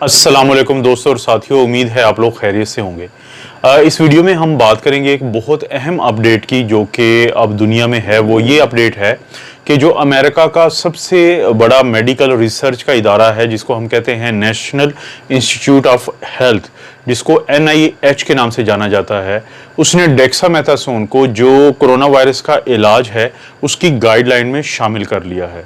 अस्सलाम वालेकुम दोस्तों और साथियों, उम्मीद है आप लोग खैरियत से होंगे। इस वीडियो में हम बात करेंगे एक बहुत अहम अपडेट की जो कि अब दुनिया में है। वो ये अपडेट है कि जो अमेरिका का सबसे बड़ा मेडिकल रिसर्च का इदारा है, जिसको हम कहते हैं नेशनल इंस्टीट्यूट ऑफ हेल्थ, जिसको NIH के नाम से जाना जाता है, उसने डेक्सामेथासोन को जो कोरोना वायरस का इलाज है उसकी गाइडलाइन में शामिल कर लिया है।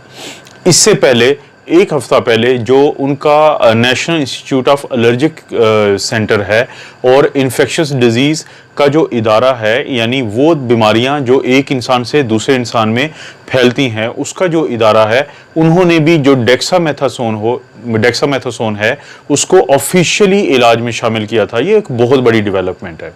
इससे पहले एक हफ्ता पहले जो उनका national institute of allergic centre है और इन्फेक्शियस डिजीज़ का जो इदारा है, यानी वो बीमारियां जो एक इंसान से दूसरे इंसान में फैलती हैं, उसका जो इदारा है, उन्होंने भी जो डेक्सामेथासोन है उसको ऑफिशियली इलाज में शामिल किया था। ये एक बहुत बड़ी डेवलपमेंट है।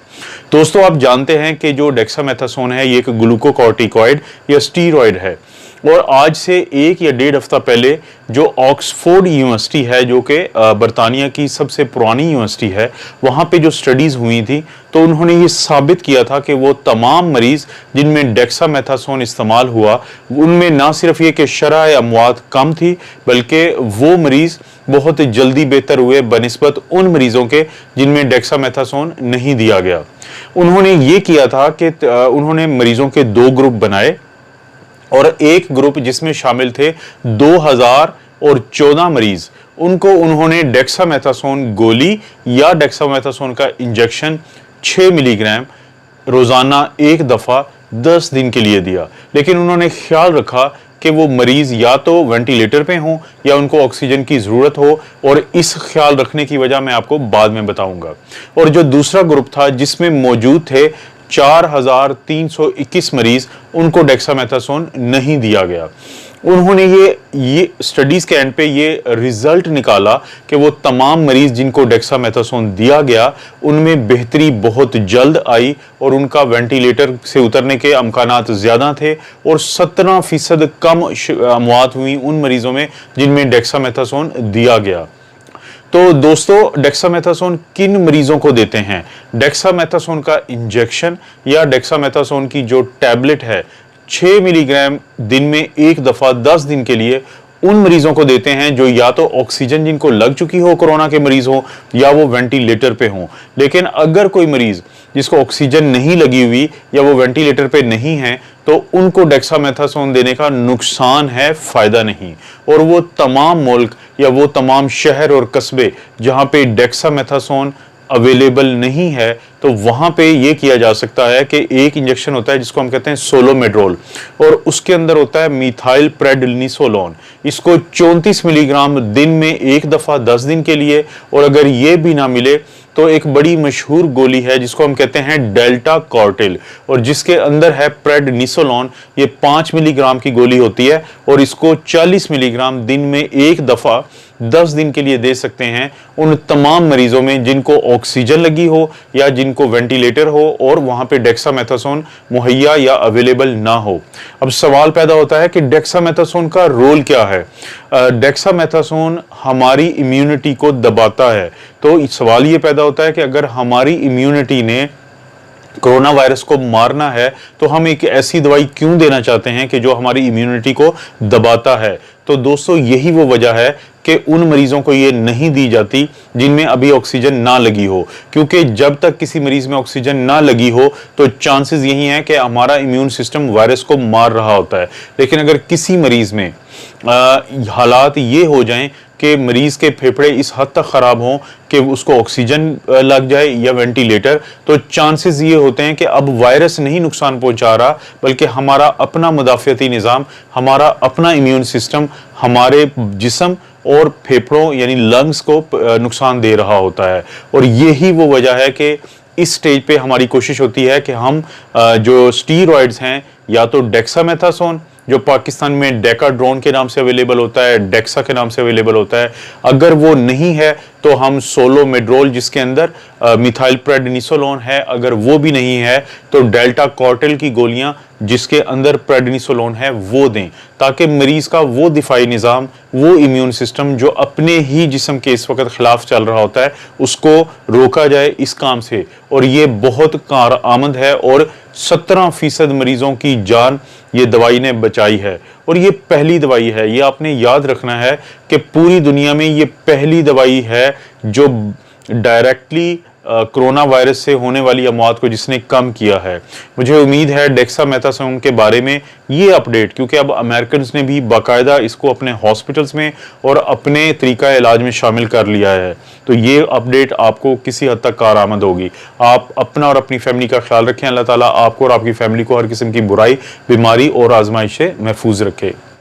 दोस्तों, आप जानते हैं कि जो डेक्सामेथासोन है ये एक ग्लूकोकॉर्टिकॉइड या स्टीरॉयड है और आज से एक या डेढ़ हफ्ता पहले जो ऑक्सफोर्ड यूनिवर्सिटी है, जो कि बरतानिया की सबसे पुरानी यूनिवर्सिटी है, वहाँ पे जो स्टडीज़ हुई थी तो उन्होंने ये साबित किया था कि वो तमाम मरीज़ जिनमें डेक्सामेथासोन इस्तेमाल हुआ, उनमें ना सिर्फ ये कि शरह अमवात कम थी, बल्कि वो मरीज़ बहुत जल्दी बेहतर हुए बनिस्बत उन मरीज़ों के जिनमें डेक्सामेथासोन नहीं दिया गया। उन्होंने ये किया था कि उन्होंने मरीज़ों के दो ग्रुप बनाए और एक ग्रुप जिसमें शामिल थे 2014 मरीज, उनको उन्होंने डेक्सामेथासोन गोली या डेक्सामेथासोन का इंजेक्शन 6 मिलीग्राम रोजाना एक दफा 10 दिन के लिए दिया। लेकिन उन्होंने ख्याल रखा कि वो मरीज या तो वेंटिलेटर पे हों या उनको ऑक्सीजन की जरूरत हो, और इस ख्याल रखने की वजह मैं आपको बाद में बताऊंगा। और जो दूसरा ग्रुप था जिसमें मौजूद थे 4321 मरीज, उनको डेक्सामेथासोन नहीं दिया गया। उन्होंने ये स्टडीज के एंड पे ये रिजल्ट निकाला कि वो तमाम मरीज जिनको डेक्सामेथासोन दिया गया उनमें बेहतरी बहुत जल्द आई और उनका वेंटिलेटर से उतरने के अमकानात ज्यादा थे और 17% कम अमवात हुई उन मरीजों में जिनमें डेक्सामेथासोन दिया गया। तो दोस्तों, डेक्सामेथासोन किन मरीजों को देते हैं? डेक्सामेथासोन का इंजेक्शन या डेक्सामेथासोन की जो टैबलेट है 6 मिलीग्राम दिन में एक दफा 10 दिन के लिए उन मरीजों को देते हैं जो या तो ऑक्सीजन जिनको लग चुकी हो, कोरोना के मरीज हो, या वो वेंटिलेटर पे हो। लेकिन अगर कोई मरीज जिसको ऑक्सीजन नहीं लगी हुई या वो वेंटिलेटर पे नहीं है तो उनको डेक्सामेथासोन देने का नुकसान है, फायदा नहीं। और वो तमाम मुल्क या वो तमाम शहर और कस्बे जहां पे डेक्सामेथासोन अवेलेबल नहीं है, तो वहां पे ये किया जा सकता है कि एक इंजेक्शन होता है जिसको हम कहते हैं सोलोमेड्रोल, और उसके अंदर होता है मिथाइल प्रेडनिसोलोन। इसको 34 मिलीग्राम दिन में एक दफा 10 दिन के लिए, और अगर ये भी ना मिले तो एक बड़ी मशहूर गोली है जिसको हम कहते हैं डेल्टा कॉर्टिल, और जिसके अंदर है प्रेडनिसोलोन। ये 5 मिलीग्राम की गोली होती है और इसको 40 मिलीग्राम दिन में एक दफा 10 दिन के लिए दे सकते हैं उन तमाम मरीजों में जिनको ऑक्सीजन लगी हो या जिनको वेंटिलेटर हो और वहां पे डेक्सामेथासोन मुहैया या अवेलेबल ना हो। अब सवाल पैदा होता है कि डेक्सामेथासोन का रोल क्या है? डेक्सामेथासोन हमारी इम्यूनिटी को दबाता है। तो सवाल ये पैदा होता है कि अगर हमारी इम्यूनिटी ने कोरोना वायरस को मारना है तो हम एक ऐसी दवाई क्यों देना चाहते हैं कि जो हमारी इम्यूनिटी को दबाता है? तो दोस्तों, यही वो वजह है कि उन मरीजों को ये नहीं दी जाती जिनमें अभी ऑक्सीजन ना लगी हो, क्योंकि जब तक किसी मरीज में ऑक्सीजन ना लगी हो तो चांसेस यही हैं कि हमारा इम्यून सिस्टम वायरस को मार रहा होता है। लेकिन अगर किसी मरीज में हालात ये हो जाएं कि मरीज के फेफड़े इस हद तक खराब हों कि उसको ऑक्सीजन लग जाए या वेंटिलेटर, तो चांसेस ये होते हैं कि अब वायरस नहीं नुकसान पहुंचा रहा, बल्कि हमारा अपना मुदाफ़ियती निज़ाम, हमारा अपना इम्यून सिस्टम हमारे जिस्म और फेफड़ों यानी लंग्स को नुकसान दे रहा होता है। और यही वो वजह है कि इस स्टेज पे हमारी कोशिश होती है कि हम जो स्टीरॉयड्स हैं, या तो डेक्सामेथासोन जो पाकिस्तान में डेकाड्रोन के नाम से अवेलेबल होता है, डेक्सा के नाम से अवेलेबल होता है, अगर वो नहीं है तो हम सोलोमेड्रोल जिसके अंदर मिथाइल प्रेडनिसोलोन है, अगर वो भी नहीं है तो डेल्टा कॉर्टिल की गोलियां जिसके अंदर प्रेडनिसोलोन है वो दें, ताकि मरीज का वो दिफाई निज़ाम, वो इम्यून सिस्टम जो अपने ही जिस्म के इस वक्त खिलाफ चल रहा होता है, उसको रोका जाए इस काम से। और ये बहुत कारआमद है और 17% मरीजों की जान ये दवाई ने बचाई है। और ये पहली दवाई है, ये आपने याद रखना है कि पूरी दुनिया में ये पहली दवाई है जो डायरेक्टली कोरोना वायरस से होने वाली अमवात को जिसने कम किया है। मुझे उम्मीद है डेक्सामेथासोन के बारे में ये अपडेट, क्योंकि अब अमेरिकन ने भी बाकायदा इसको अपने हॉस्पिटल्स में और अपने तरीका इलाज में शामिल कर लिया है, तो ये अपडेट आपको किसी हद तक कारआमद होगी। आप अपना और अपनी फैमिली का ख्याल रखें। अल्लाह ताला आपको और आपकी फैमिली को हर किस्म की बुराई, बीमारी और आजमाइश से महफूज रखे।